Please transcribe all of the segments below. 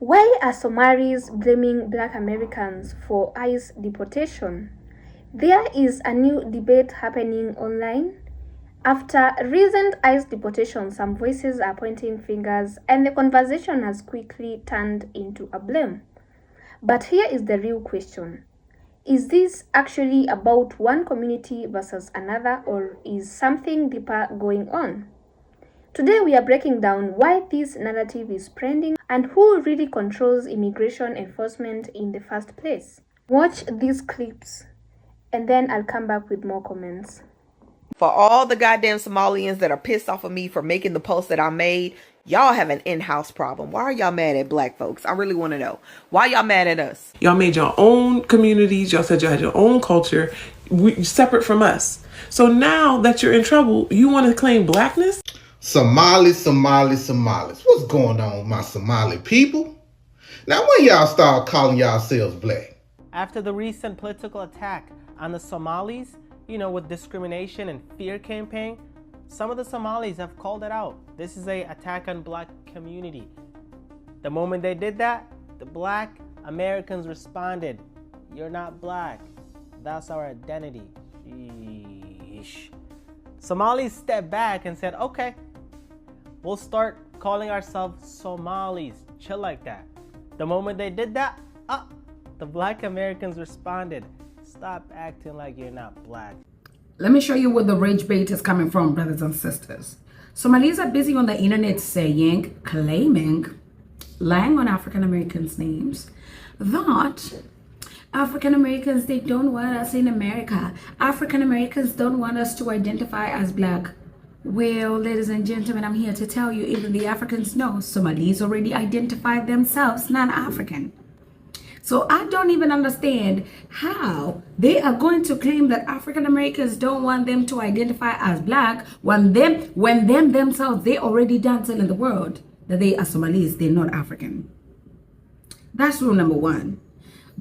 Why are Somalis blaming Black Americans for ICE deportation? There is a new debate happening online. After recent ICE deportation, some voices are pointing fingers, and the conversation has quickly turned into a blame. But here is the real question. Is this actually about one community versus another, or is something deeper going on? Today we are breaking down why this narrative is spreading and who really controls immigration enforcement in the first place. Watch these clips and then I'll come back with more comments. For all the goddamn Somalians that are pissed off of me for making the post that I made, y'all have an in-house problem. Why are y'all mad at black folks? I really want to know. Why y'all mad at us? Y'all made your own communities. Y'all said you had your own culture, separate from us. So now that you're in trouble, you want to claim blackness? Somalis. What's going on with my Somali people? Now when y'all start calling yourselves black? After the recent political attack on the Somalis, with discrimination and fear campaign, some of the Somalis have called it out. This is an attack on black community. The moment they did that, the Black Americans responded, "You're not black. That's our identity." Sheesh. Somalis stepped back and said, "Okay, we'll start calling ourselves Somalis." Chill like that. The moment they did that, the Black Americans responded, "Stop acting like you're not black." Let me show you where the rage bait is coming from, brothers and sisters. Somalis are busy on the internet saying, claiming, lying on African Americans' names, that African Americans, they don't want us in America. African Americans don't want us to identify as black. Well, ladies and gentlemen, I'm here to tell you, even the Africans know Somalis already identify themselves non-African. So I don't even understand how they are going to claim that African Americans don't want them to identify as black when them themselves, they already done telling the world that they are Somalis, they're not African. That's rule number one.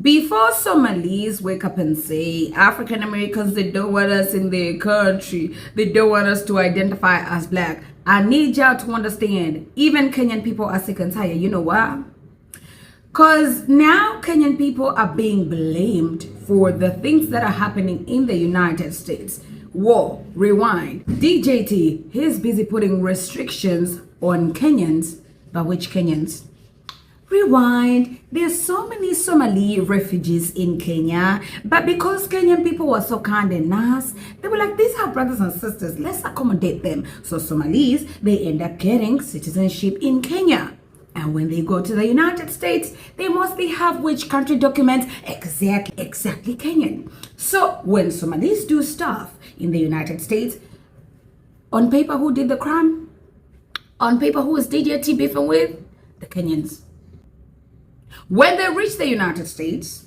Before Somalis wake up and say African Americans, they don't want us in their country, they don't want us to identify as black, I need y'all to understand, even Kenyan people are sick and tired. You know why? Because now Kenyan people are being blamed for the things that are happening in the United States. Whoa, rewind. DJT, he's busy putting restrictions on Kenyans. But which Kenyans? Rewind. There's so many Somali refugees in Kenya, but because Kenyan people were so kind and nice, they were like, these are brothers and sisters, let's accommodate them. So Somalis, they end up getting citizenship in Kenya. And when they go to the United States, they mostly have which country documents? Exactly Kenyan. So when Somalis do stuff in the United States, on paper, who did the crime? On paper, who is DJT beefing with? The Kenyans. When they reach the United States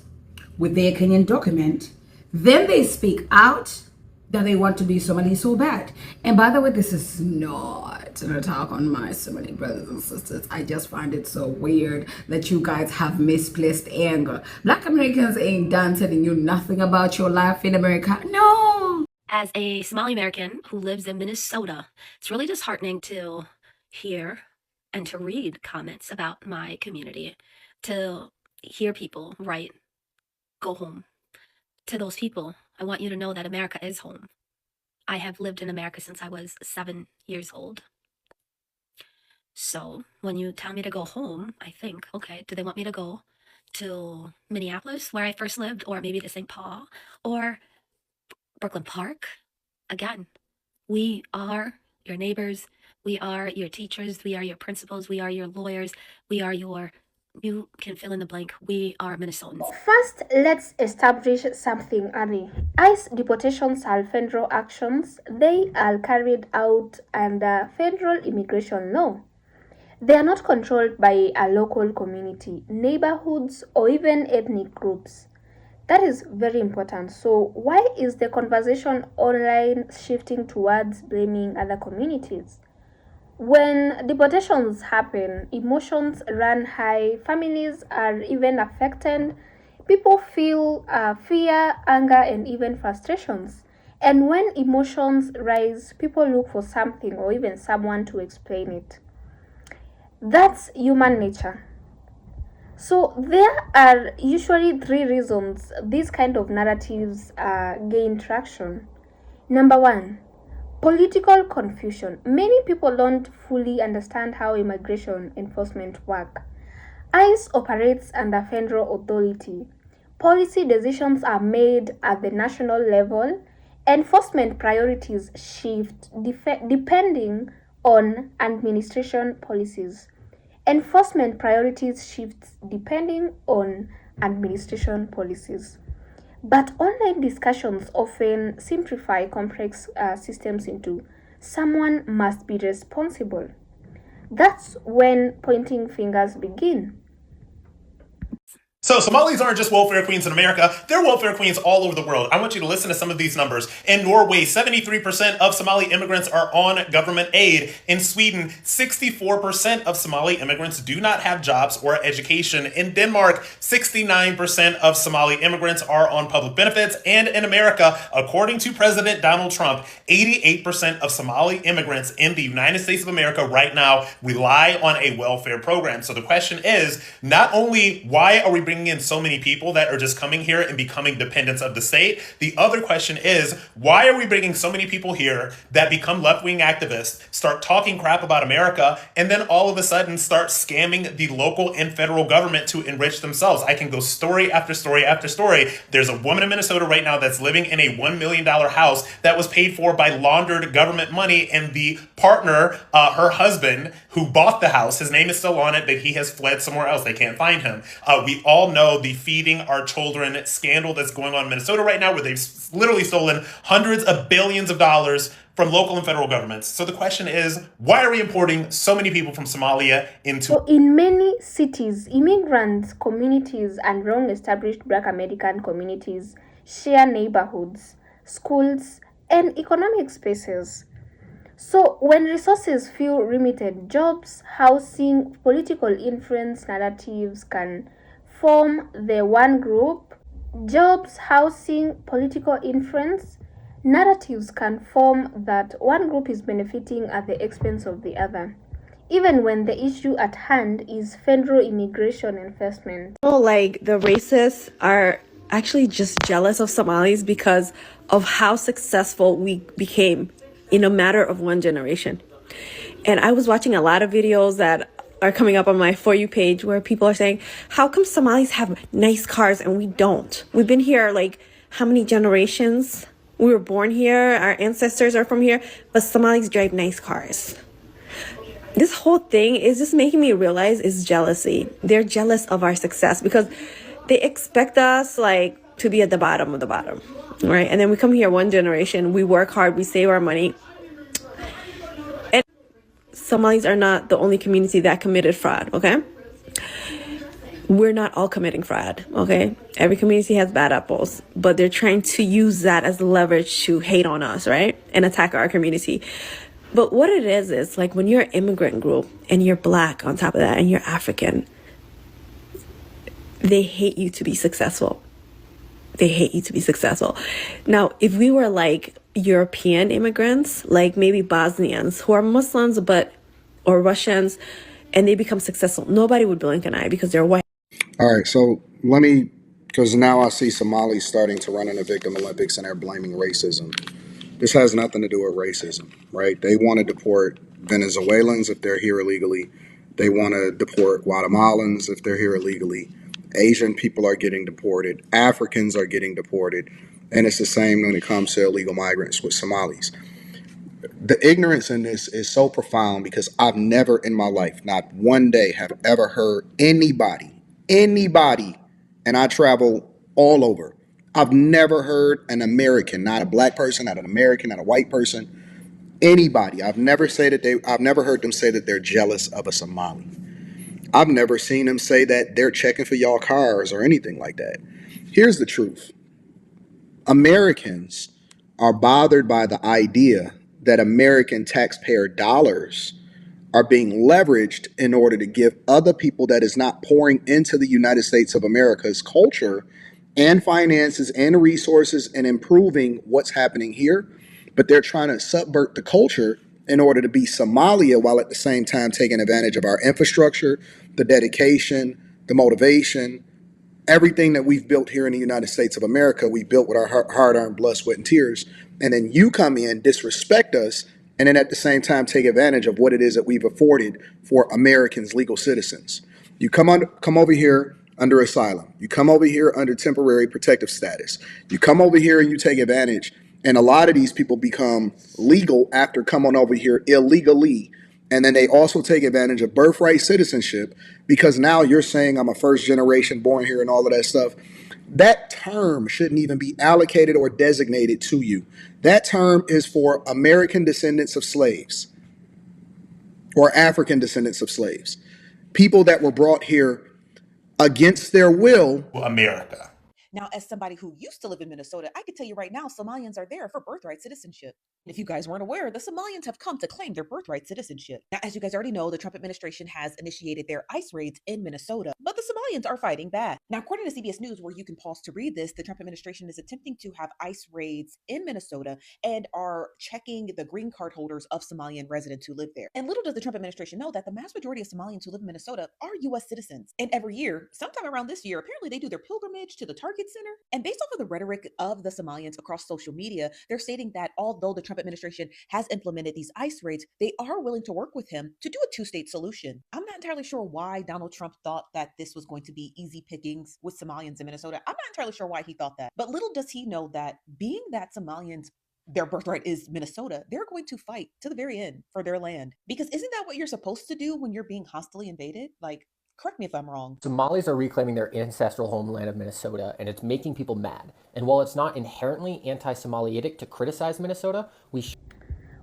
with their Kenyan document, then they speak out that they want to be Somali so bad. And by the way, this is not an attack on my Somali brothers and sisters. I just find it so weird that you guys have misplaced anger. Black Americans ain't done telling you nothing about your life in America. No. As a Somali American who lives in Minnesota, it's really disheartening to hear and to read comments about my community, to hear people write, "Go home." To those people, I want you to know that America is home. I have lived in America since I was 7 years old. So when you tell me to go home, I think, okay, do they want me to go to Minneapolis, where I first lived, or maybe to St. Paul, or Brooklyn Park? Again, we are your neighbors, we are your teachers, we are your principals, we are your lawyers, we are your... You can fill in the blank. We are Minnesotans. First, let's establish something early. ICE deportations are federal actions. They are carried out under federal immigration law. They are not controlled by a local community, neighborhoods, or even ethnic groups. That is very important. So why is the conversation online shifting towards blaming other communities? When deportations happen, emotions run high, families are even affected, people feel fear, anger, and even frustrations. And when emotions rise, people look for something or even someone to explain it. That's human nature. So there are usually three reasons these kind of narratives gain traction. Number one, political confusion. Many people don't fully understand how immigration enforcement work. ICE operates under federal authority. Policy decisions are made at the national level. Enforcement priorities shift depending on administration policies. Enforcement priorities shift depending on administration policies. But online discussions often simplify complex systems into someone must be responsible. That's when pointing fingers begin. So Somalis aren't just welfare queens in America, they're welfare queens all over the world. I want you to listen to some of these numbers. In Norway, 73% of Somali immigrants are on government aid. In Sweden, 64% of Somali immigrants do not have jobs or education. In Denmark, 69% of Somali immigrants are on public benefits. And in America, according to President Donald Trump, 88% of Somali immigrants in the United States of America right now rely on a welfare program. So the question is, not only why are we bringing in so many people that are just coming here and becoming dependents of the state? The other question is, why are we bringing so many people here that become left-wing activists, start talking crap about America, and then all of a sudden start scamming the local and federal government to enrich themselves? I can go story after story after story. There's a woman in Minnesota right now that's living in a $1 million house that was paid for by laundered government money, and the partner, her husband, who bought the house, his name is still on it, but he has fled somewhere else. They can't find him. We all know the feeding our children scandal that's going on in Minnesota right now, where they've literally stolen hundreds of billions of dollars from local and federal governments. So the question is, why are we importing so many people from Somalia into... So in many cities, immigrant communities and long-established Black American communities share neighborhoods, schools, and economic spaces. So when resources feel limited, jobs, housing, political influence narratives can form the one group. Jobs, housing, political influence narratives can form that one group is benefiting at the expense of the other, even when the issue at hand is federal immigration enforcement. Like the racists are actually just jealous of Somalis because of how successful we became in a matter of one generation. And I was watching a lot of videos that are coming up on my For You page where people are saying, how come Somalis have nice cars and we don't? We've been here like how many generations? We were born here, our ancestors are from here, but Somalis drive nice cars. This whole thing is just making me realize is jealousy. They're jealous of our success because they expect us like to be at the bottom of the bottom, right? And then we come here one generation, we work hard, we save our money. And Somalis are not the only community that committed fraud, okay? We're not all committing fraud, okay? Every community has bad apples, but they're trying to use that as leverage to hate on us, right? And attack our community. But what it is like when you're an immigrant group and you're Black on top of that and you're African, they hate you to be successful. They hate you to be successful. Now, if we were like European immigrants, like maybe Bosnians who are Muslims or Russians, and they become successful, nobody would blink an eye because they're white. All right, so let me, because now I see Somalis starting to run in the Victim Olympics and they're blaming racism. This has nothing to do with racism, right? They want to deport Venezuelans if they're here illegally. They want to deport Guatemalans if they're here illegally. Asian people are getting deported. Africans are getting deported. And it's the same when it comes to illegal migrants with Somalis. The ignorance in this is so profound because I've never in my life, not one day, have ever heard anybody, and I travel all over. I've never heard an American, not a Black person, not an American, not a white person, anybody. I've never heard them say that they're jealous of a Somali. I've never seen them say that they're checking for y'all cars or anything like that. Here's the truth. Americans are bothered by the idea that American taxpayer dollars are being leveraged in order to give other people that is not pouring into the United States of America's culture and finances and resources and improving what's happening here. But they're trying to subvert the culture in order to be Somalia while at the same time taking advantage of our infrastructure, the dedication, the motivation, everything that we've built here in the United States of America, we built with our hard-earned blood, sweat, and tears. And then you come in, disrespect us, and then at the same time take advantage of what it is that we've afforded for Americans, legal citizens. You come over here under asylum. You come over here under temporary protective status. You come over here and you take advantage. And a lot of these people become legal after coming over here illegally. And then they also take advantage of birthright citizenship because now you're saying I'm a first generation born here and all of that stuff. That term shouldn't even be allocated or designated to you. That term is for American descendants of slaves or African descendants of slaves. People that were brought here against their will. America. Now, as somebody who used to live in Minnesota, I can tell you right now, Somalians are there for birthright citizenship. If you guys weren't aware, the Somalians have come to claim their birthright citizenship. Now, as you guys already know, the Trump administration has initiated their ICE raids in Minnesota, but the Somalians are fighting back. Now, according to CBS News, where you can pause to read this, the Trump administration is attempting to have ICE raids in Minnesota and are checking the green card holders of Somalian residents who live there. And little does the Trump administration know that the vast majority of Somalians who live in Minnesota are U.S. citizens. And every year, sometime around this year, apparently they do their pilgrimage to the Target Center. And based off of the rhetoric of the Somalians across social media, they're stating that although the Trump administration has implemented these ICE raids, they are willing to work with him to do a two-state solution. I'm not entirely sure why Donald Trump thought that this was going to be easy pickings with Somalians in Minnesota. I'm not entirely sure why he thought that. But little does he know that being that Somalians, their birthright is Minnesota, they're going to fight to the very end for their land. Because isn't that what you're supposed to do when you're being hostily invaded? Like, correct me if I'm wrong. Somalis are reclaiming their ancestral homeland of Minnesota, and it's making people mad. And while it's not inherently anti-Somaliitic to criticize Minnesota, we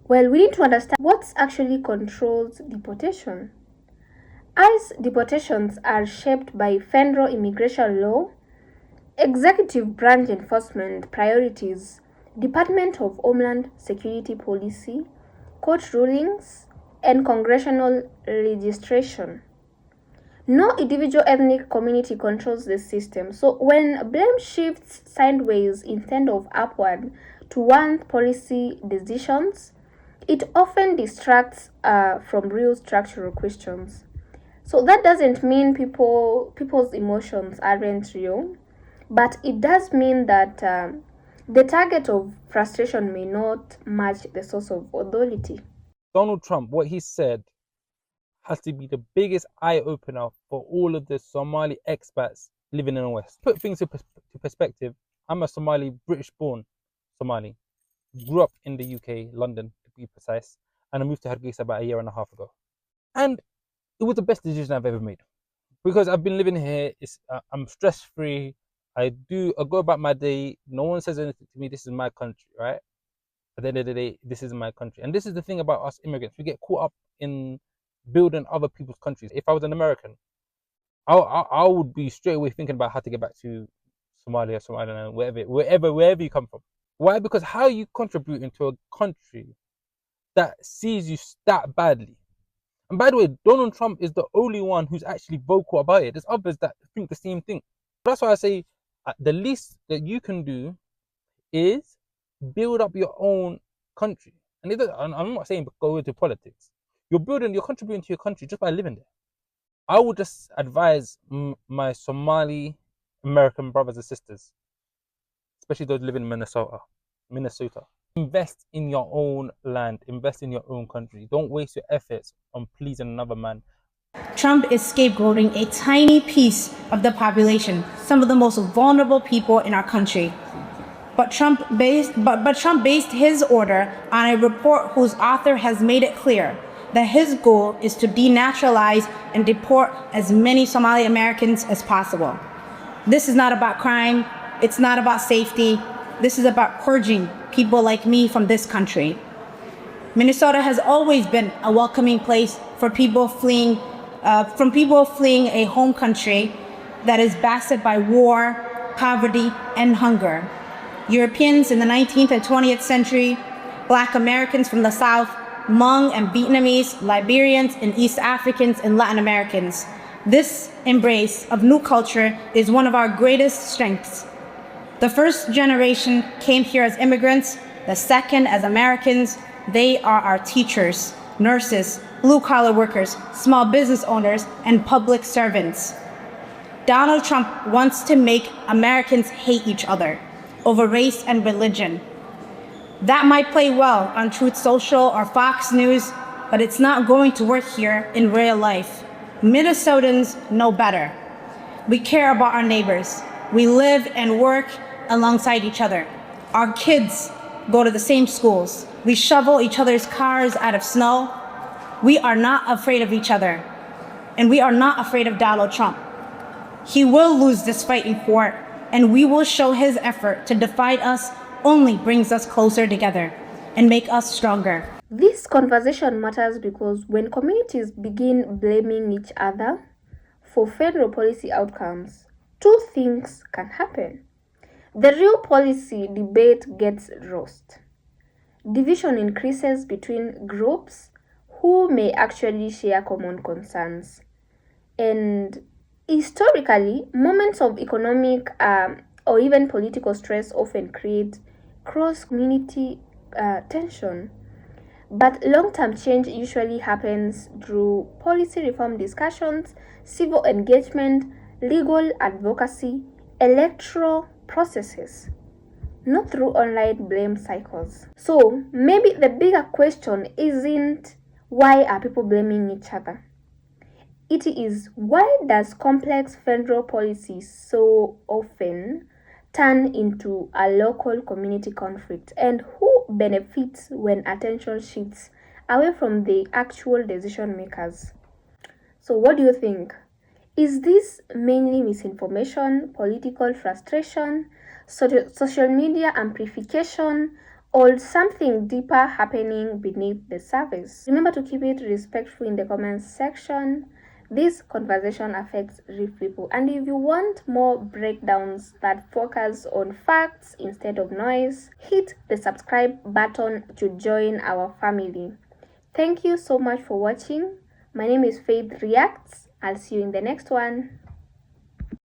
need to understand what actually controls deportation. ICE deportations are shaped by federal immigration law, executive branch enforcement priorities, Department of Homeland Security policy, court rulings, and congressional legislation. No individual ethnic community controls this system, so when blame shifts sideways instead of upward to one policy decisions, it often distracts from real structural questions. So that doesn't mean people's emotions aren't real, but it does mean that the target of frustration may not match the source of authority. Donald Trump, what he said has to be the biggest eye-opener for all of the Somali expats living in the West. Put things to perspective, I'm a Somali, British-born Somali. Grew up in the UK, London to be precise, and I moved to Hargeisa about a year and a half ago. And it was the best decision I've ever made. Because I've been living here, I'm stress-free, I go about my day, no one says anything to me, this is my country, right? At the end of the day, this is my country. And this is the thing about us immigrants, we get caught up in building other people's countries. If I was an American, I would be straight away thinking about how to get back to Somalia, Somaliland, wherever you come from. Why? Because how are you contributing to a country that sees you that badly? And by the way, Donald Trump is the only one who's actually vocal about it. There's others that think the same thing. That's why I say the least that you can do is build up your own country. And I'm not saying go into politics. You're contributing to your country just by living there. I would just advise my Somali American brothers and sisters, especially those living in Minnesota. Invest in your own land, invest in your own country. Don't waste your efforts on pleasing another man. Trump is scapegoating a tiny piece of the population, some of the most vulnerable people in our country. But Trump based his order on a report whose author has made it clear that his goal is to denaturalize and deport as many Somali Americans as possible. This is not about crime. It's not about safety. This is about purging people like me from this country. Minnesota has always been a welcoming place for people fleeing a home country that is blasted by war, poverty, and hunger. Europeans in the 19th and 20th century, Black Americans from the South, Hmong and Vietnamese, Liberians and East Africans and Latin Americans. This embrace of new culture is one of our greatest strengths. The first generation came here as immigrants, the second as Americans. They are our teachers, nurses, blue-collar workers, small business owners, and public servants. Donald Trump wants to make Americans hate each other over race and religion. That might play well on Truth Social or Fox News, but it's not going to work here in real life. Minnesotans know better. We care about our neighbors. We live and work alongside each other. Our kids go to the same schools. We shovel each other's cars out of snow. We are not afraid of each other. And we are not afraid of Donald Trump. He will lose this fight in court, and we will show his effort to divide us only brings us closer together and make us stronger. This conversation matters because when communities begin blaming each other for federal policy outcomes, two things can happen. The real policy debate gets lost. Division increases between groups who may actually share common concerns. And historically, moments of economic or even political stress often create cross-community tension. But long-term change usually happens through policy reform discussions, civil engagement, legal advocacy, electoral processes, not through online blame cycles. So maybe the bigger question isn't why are people blaming each other? It is why does complex federal policy so often turn into a local community conflict, and who benefits when attention shifts away from the actual decision makers? So what do you think? Is this mainly misinformation, political frustration, social media amplification, or something deeper happening beneath the surface? Remember to keep it respectful in the comments section. This conversation affects real people, and if you want more breakdowns that focus on facts instead of noise, hit the subscribe button to join our family. Thank you so much for watching. My name is Faith Reacts. I'll see you in the next one.